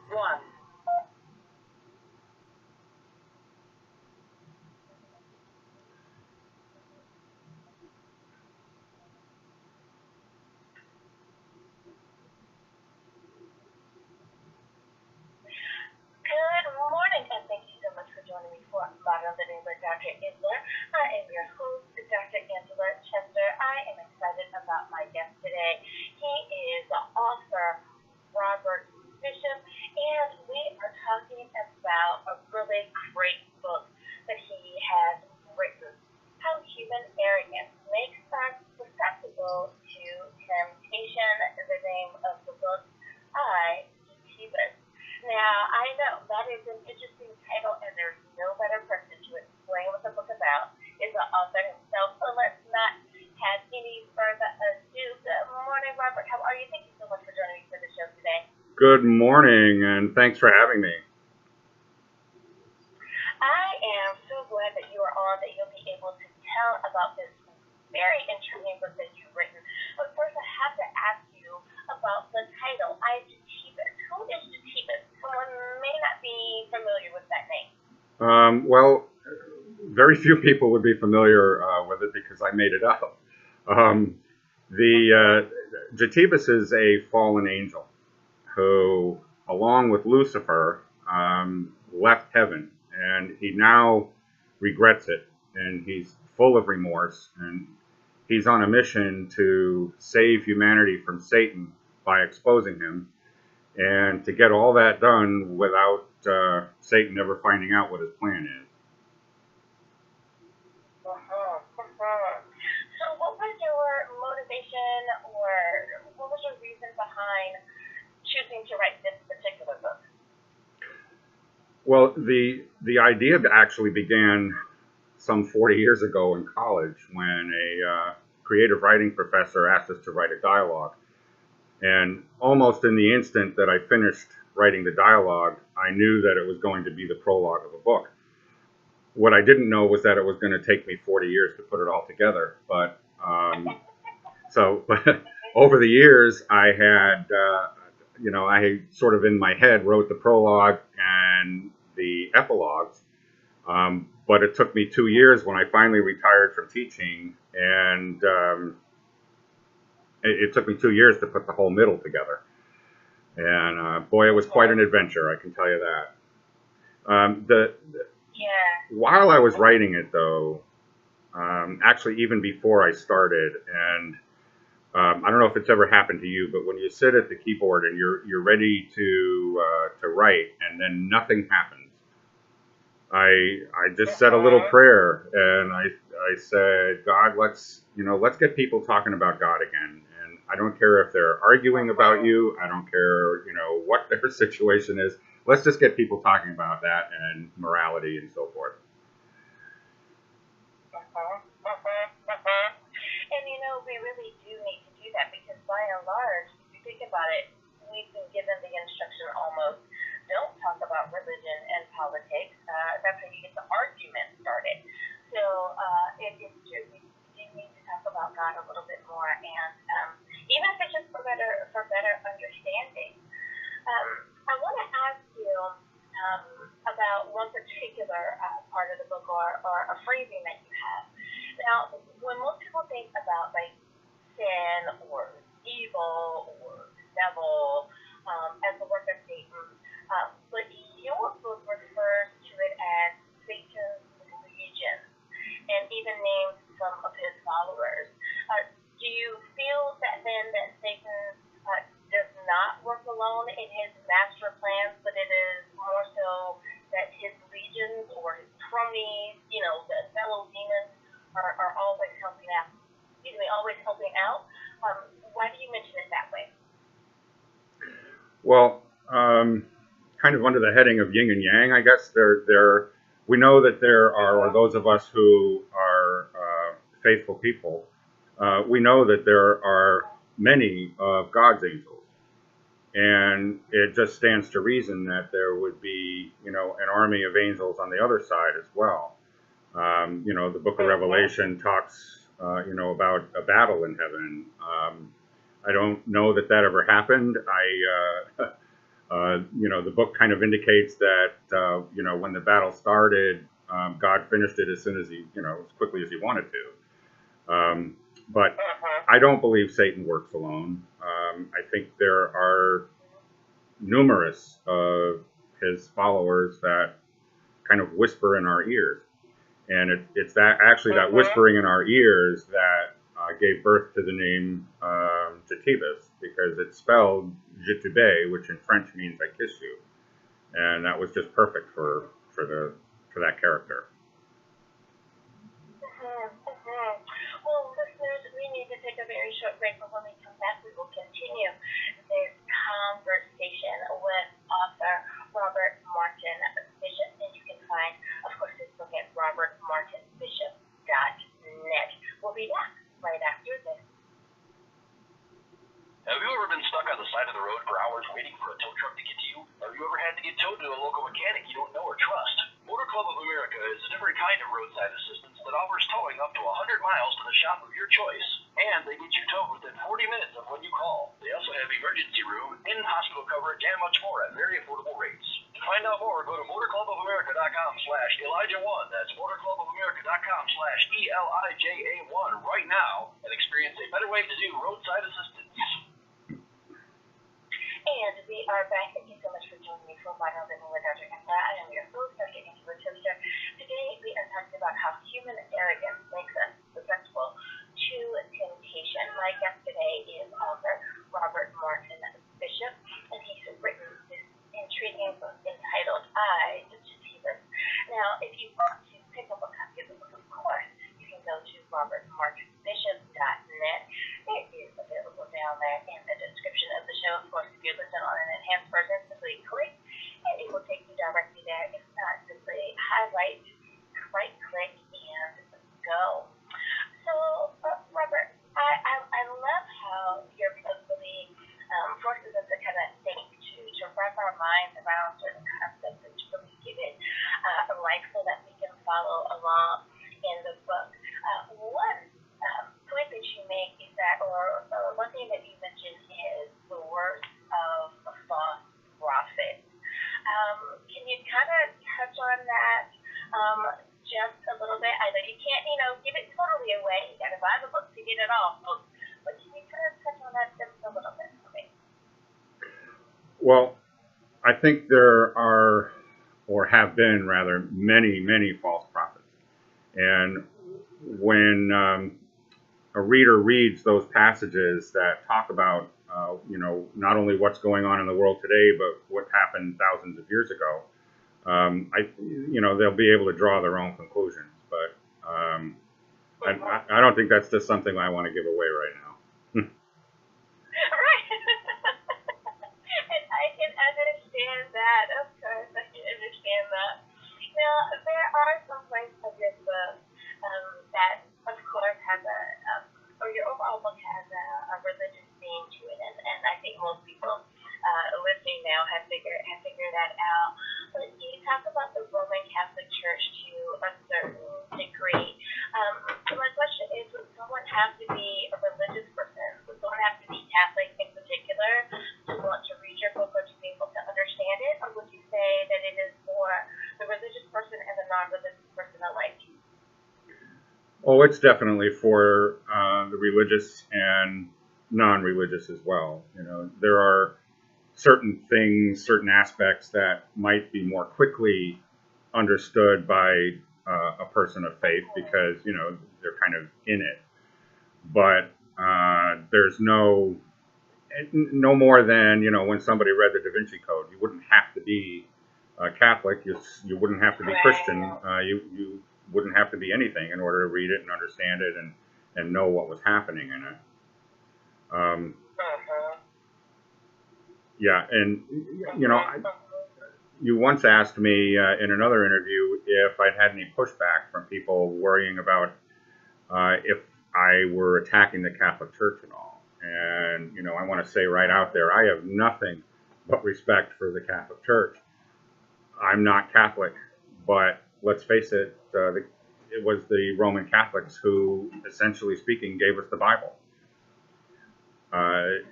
One. Good morning, and thank you so much for joining me for Modern Living with Dr. Isler. I am your host, Dr. Angela Chester. I am excited about my guest today. He is the author, Robert Bishop, and we are talking about a really great book that he has written, How Human Arrogance Makes Us Susceptible to Temptation. The name of the book, I, Jeebus. Now, I know that is an interesting title, and there's no better person to explain what the book about is the author himself. So let's not have any further ado. Good morning, Robert. How are you? Thank you so much for joining me for the show today. Good morning, and thanks for having me. I am so glad that you are on, that you'll be able to tell about this very intriguing book that you've written. But first, I have to ask you about the title, I, Jeebus. Who is Jeebus? Someone may not be familiar with that name. Well, very few people would be familiar with it because I made it up. Jatibus is a fallen angel who, along with Lucifer, left heaven, and he now regrets it, and he's full of remorse, and he's on a mission to save humanity from Satan by exposing him, and to get all that done without Satan ever finding out what his plan is. So what was your motivation, or what was your reason behind choosing to write this particular book? Well, the idea actually began some 40 years ago in college when a creative writing professor asked us to write a dialogue. And almost in the instant that I finished writing the dialogue, I knew that it was going to be the prologue of a book. What I didn't know was that it was going to take me 40 years to put it all together. But over the years, I had, I sort of in my head wrote the prologue and the epilogues. But it took me 2 years when I finally retired from teaching, and it took me 2 years to put the whole middle together. And boy, it was quite an adventure, I can tell you that. While I was writing it, though, actually even before I started, and I don't know if it's ever happened to you, but when you sit at the keyboard and you're ready to write, and then nothing happens, I just said a little prayer, and I said, God, let's get people talking about God again. And I don't care if they're arguing about you. I don't care, what their situation is. Let's just get people talking about that and morality and so forth. And we really do need to do that, because by and large, if you think about it, we've been given the instruction almost, don't talk about religion and politics. That's how you get the argument started. So it is true. We do need to talk about God a little bit more, and even if it's just for better understanding. I want to ask you about one particular part of the book, or a phrasing that you have. Now, when most people think about like sin or evil or devil as the work of Satan, but your book refers to it as Satan's legion, and even names some of his followers. Do you feel that then that Satan does not work alone in his master plans, but it is more so that his legions or his cronies, the fellow demons, are always helping out? Why do you mention it that way? Well, kind of under the heading of yin and yang, I guess. We know that there are those of us who are faithful people. We know that there are many of God's angels, and it just stands to reason that there would be, an army of angels on the other side as well. The Book of Revelation talks, about a battle in heaven. I don't know that ever happened. The book kind of indicates that, when the battle started, God finished it as soon as as quickly as he wanted to. But I don't believe Satan works alone. I think there are numerous of his followers that kind of whisper in our ears. And it's that whispering in our ears that gave birth to the name Jatibus, because it's spelled Je te baise, which in French means I kiss you. And that was just perfect for that character. Well, listeners, we need to take a very short break, but when we come back, we will continue this conversation with author Robert Martin Bishop, and you can find, of course, his book at robertmartinbishop.net. We'll be back right after this. Have you ever been stuck on the side of the road for hours waiting for a tow truck to get to you? Have you ever had to get towed to a local mechanic you don't know or trust? Motor Club of America is a different kind of roadside assistance that offers towing up to 100 miles to the shop of your choice. And they get you towed within 40 minutes of when you call. They also have emergency room, in-hospital coverage, and much more at very affordable rates. To find out more, go to motorclubofamerica.com/Elijah1. That's motorclubofamerica.com/ELIJA1 right now and experience a better way to do roadside assistance. And we are back. Thank you so much for joining me for Modern Living with Dr. Emma. I am your host, Dr. Angela Toaster. Today we are talking about how human arrogance makes us susceptible to temptation. My guest today is author Robert Martin Bishop, and he's written this intriguing book entitled I, Jatibus. Now, if you want to pick up a copy of the book, of course, you can go to robertmartinbishop.net. It is available down there in the description of the show. Of course, if you're listening on an enhanced version, simply click, and it will take you directly there. If not, simply highlight, right-click, and go. So, Robert, I love how your book really forces us to kind of think, to wrap our minds around certain concepts and to really give it life so that we can follow along in the book. One point that you make is that, or one thing that you mentioned is the worst of false prophets. Can you kind of touch on that just a little bit? I know you can't, give it totally away. You got to buy the book to get it all. But can you kind of touch on that just a little bit for me? Well, I think there are, or have been rather, many, many false prophets. And when a reader reads those passages that talk about, not only what's going on in the world today, but what happened thousands of years ago, they'll be able to draw their own conclusions. But I don't think that's just something I want to give away right now. Right. And I can understand that. Of course, I can understand that. Now, there are some points of your book that, of course, has or your overall book has a religious theme to it, and I think most people listening now have figured that out. But you talk about the Roman Catholic Church to a certain degree. So my question is, would someone have to be a religious person? Would someone have to be Catholic in particular to want to read your book or to be able to understand it? Or would you say that it is for the religious person and the non-religious person alike? Oh, it's definitely for the religious and non-religious as well. There are certain things, certain aspects that might be more quickly understood by a person of faith because, they're kind of in it. But there's no more than, when somebody read the Da Vinci Code. You wouldn't have to be Catholic. You wouldn't have to be Christian. You wouldn't have to be anything in order to read it and understand it and know what was happening in it. Yeah, and you once asked me in another interview if I'd had any pushback from people worrying about if I were attacking the Catholic Church at all. And, I want to say right out there, I have nothing but respect for the Catholic Church. I'm not Catholic, but let's face it, it was the Roman Catholics who, essentially speaking, gave us the Bible.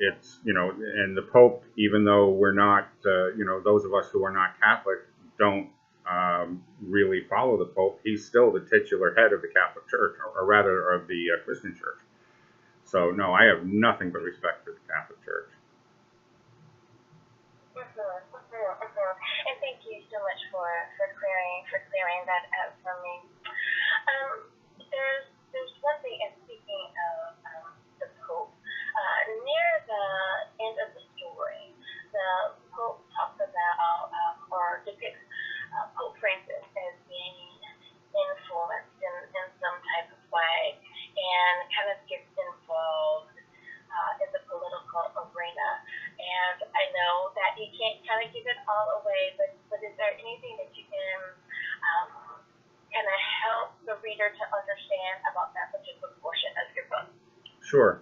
It's, and the Pope, even though we're not, those of us who are not Catholic don't really follow the Pope, he's still the titular head of the Catholic Church, or rather of the Christian Church. So, no, I have nothing but respect for the Catholic Church. And thank you so much for clearing that out for me. There's one thing, and speaking of the Pope, near the end of the story, the Pope talks about or depicts Pope Francis as being influenced in some type of way, and kind of gets involved in the political arena. And I know that you can't kind of give it all away, but is there anything that you can kind of help the reader to understand about that particular portion of your book? Sure.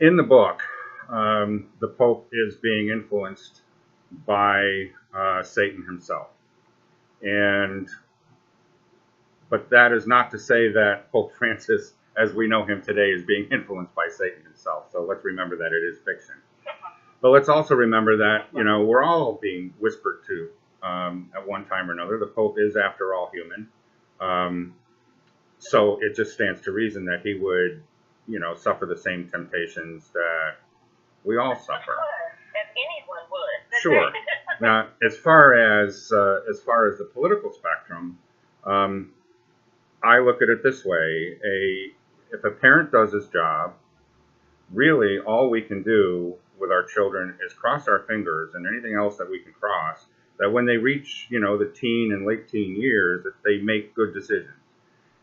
In the book, the Pope is being influenced by Satan himself. But that is not to say that Pope Francis, as we know him today, is being influenced by Satan himself. So let's remember that it is fiction. But let's also remember that, we're all being whispered to at one time or another. The Pope is, after all, human. So it just stands to reason that he would, suffer the same temptations that we all suffer. As anyone would. Sure. Now, as far as the political spectrum, I look at it this way: if a parent does his job, really all we can do with our children is cross our fingers, and anything else that we can cross, that when they reach, the teen and late teen years, that they make good decisions.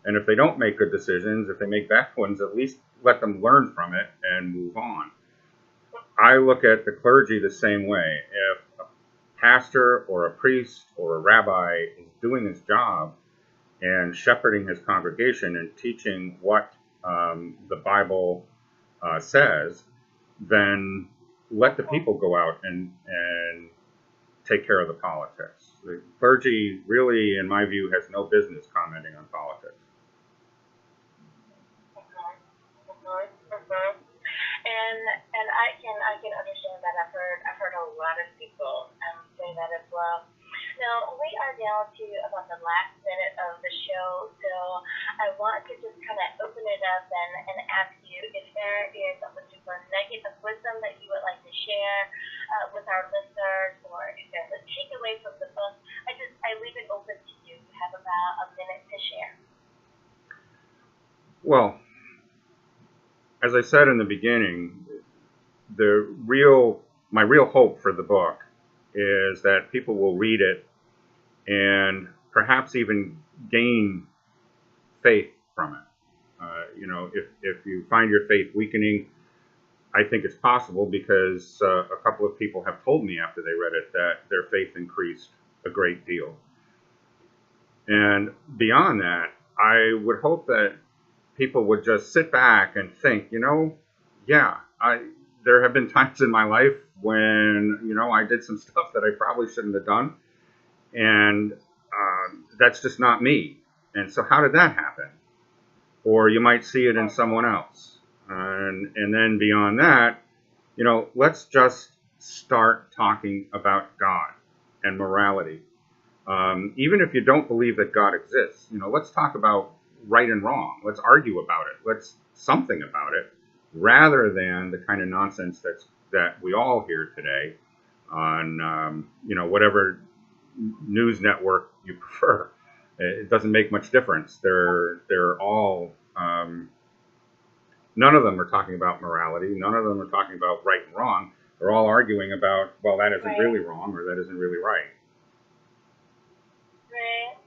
And if they don't make good decisions, if they make bad ones, at least let them learn from it and move on. I look at the clergy the same way. If a pastor or a priest or a rabbi is doing his job and shepherding his congregation and teaching what the Bible says, then let the people go out and take care of the politics. The clergy really, in my view, has no business commenting on politics. And I can understand that. I've heard a lot of people say that as well. Now, we are down to about the last minute of the show, so I want to just kind of open it up and ask you if there is a particular nugget of wisdom that you would like to share with our listeners, or if there's a takeaway from the book. I leave it open to you. You have about a minute to share. Well, as I said in the beginning, my real hope for the book is that people will read it and perhaps even gain faith from it. If you find your faith weakening, I think it's possible, because a couple of people have told me after they read it that their faith increased a great deal. And beyond that, I would hope that people would just sit back and think, there have been times in my life when, I did some stuff that I probably shouldn't have done. And that's just not me. And so how did that happen? Or you might see it in someone else. And then beyond that, let's just start talking about God and morality. Even if you don't believe that God exists, let's talk about right and wrong. Let's argue about it. Let's something about it, rather than the kind of nonsense that we all hear today on whatever news network you prefer. It doesn't make much difference. They're all none of them are talking about morality. None of them are talking about right and wrong. They're all arguing about, well, that isn't really wrong, or that isn't really right. Right.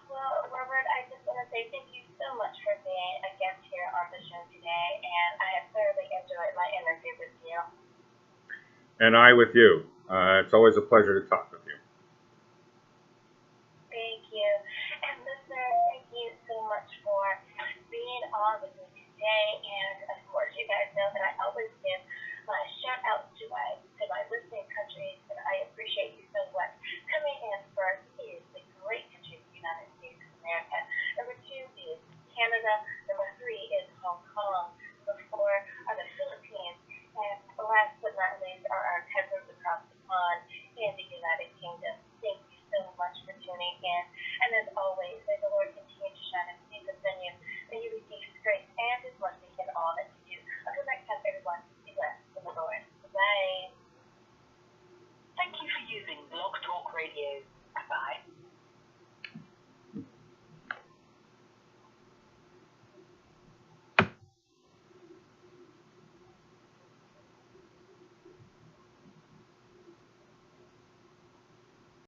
Well, Robert, I just want to say thank you so much for being a guest here on the show today, and I have thoroughly enjoyed my interview with you. And I with you. It's always a pleasure to talk with you. Thank you. And listeners, thank you so much for being on with me today, and